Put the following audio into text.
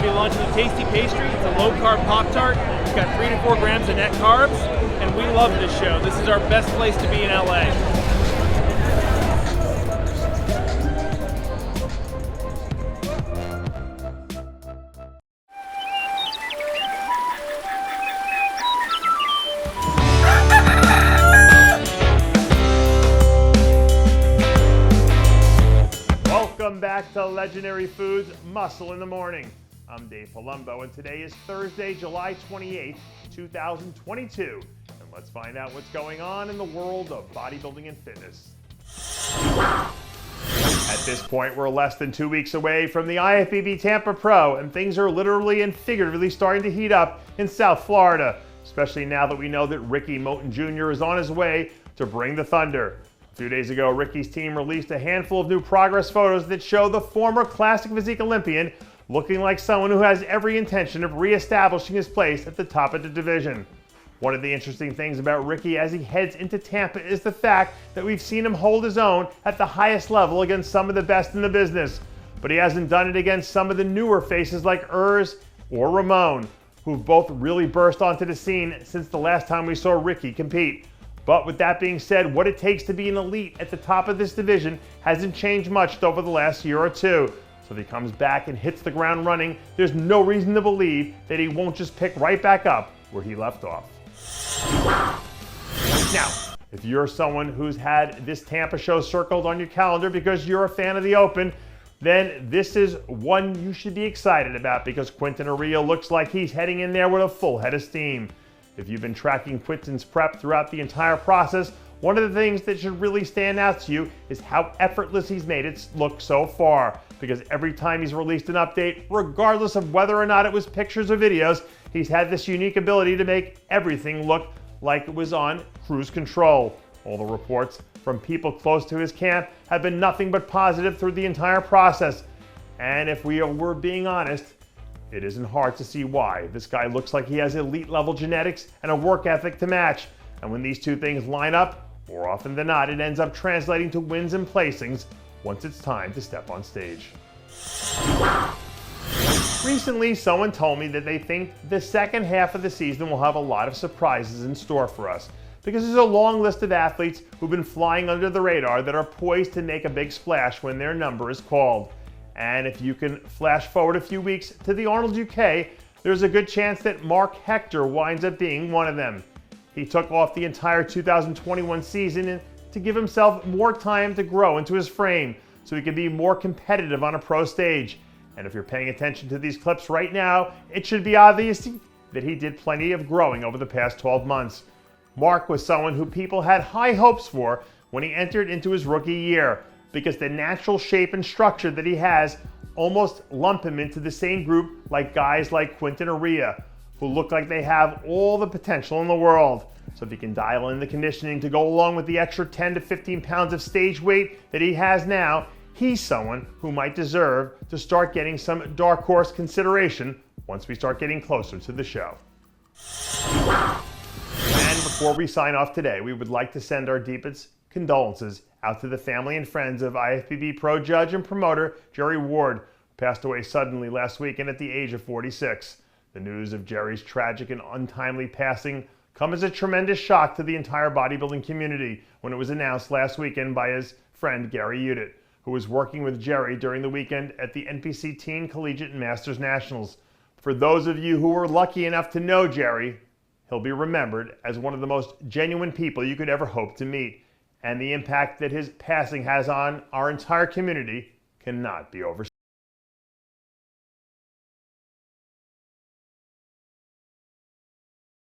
going to be launching a tasty pastry. It's a low-carb Pop-Tart. It's got 3 to 4 grams of net carbs, and we love this show. This is our best place to be in LA. Welcome back to Legendary Foods Muscle in the Morning. I'm Dave Palumbo, and today is Thursday, July 28th, 2022. And let's find out what's going on in the world of bodybuilding and fitness. At this point, we're less than 2 weeks away from the IFBB Tampa Pro, and things are literally and figuratively starting to heat up in South Florida, especially now that we know that Rickey Moten Jr. is on his way to bring the thunder. A few days ago, Rickey's team released a handful of new progress photos that show the former classic physique Olympian looking like someone who has every intention of reestablishing his place at the top of the division. One of the interesting things about Rickey as he heads into Tampa is the fact that we've seen him hold his own at the highest level against some of the best in the business, but he hasn't done it against some of the newer faces like Urs or Ramon, who've both really burst onto the scene since the last time we saw Rickey compete. But with that being said, what it takes to be an elite at the top of this division hasn't changed much over the last year or two. So if he comes back and hits the ground running, there's no reason to believe that he won't just pick right back up where he left off. Now, if you're someone who's had this Tampa show circled on your calendar because you're a fan of the Open, then this is one you should be excited about because Quintin Aria looks like he's heading in there with a full head of steam. If you've been tracking Quintin's prep throughout the entire process, one of the things that should really stand out to you is how effortless he's made it look so far. Because every time he's released an update, regardless of whether or not it was pictures or videos, he's had this unique ability to make everything look like it was on cruise control. All the reports from people close to his camp have been nothing but positive through the entire process. And if we're being honest, it isn't hard to see why. This guy looks like he has elite level genetics and a work ethic to match. And when these two things line up, more often than not, it ends up translating to wins and placings once it's time to step on stage. Recently, someone told me that they think the second half of the season will have a lot of surprises in store for us because there's a long list of athletes who've been flying under the radar that are poised to make a big splash when their number is called. And if you can flash forward a few weeks to the Arnold UK, there's a good chance that Marc Hector winds up being one of them. He took off the entire 2021 season to give himself more time to grow into his frame so he could be more competitive on a pro stage. And if you're paying attention to these clips right now, it should be obvious that he did plenty of growing over the past 12 months. Marc was someone who people had high hopes for when he entered into his rookie year, because the natural shape and structure that he has almost lump him into the same group like guys like Quintin Aria, who look like they have all the potential in the world. So if he can dial in the conditioning to go along with the extra 10 to 15 pounds of stage weight that he has now, he's someone who might deserve to start getting some dark horse consideration once we start getting closer to the show. And before we sign off today, we would like to send our deepest condolences out to the family and friends of IFBB Pro Judge and promoter Jerry Ward, who passed away suddenly last weekend at the age of 46. The news of Jerry's tragic and untimely passing come as a tremendous shock to the entire bodybuilding community when it was announced last weekend by his friend Gary Udit, who was working with Jerry during the weekend at the NPC Teen Collegiate and Masters Nationals. For those of you who were lucky enough to know Jerry, he'll be remembered as one of the most genuine people you could ever hope to meet. And the impact that his passing has on our entire community cannot be overstated.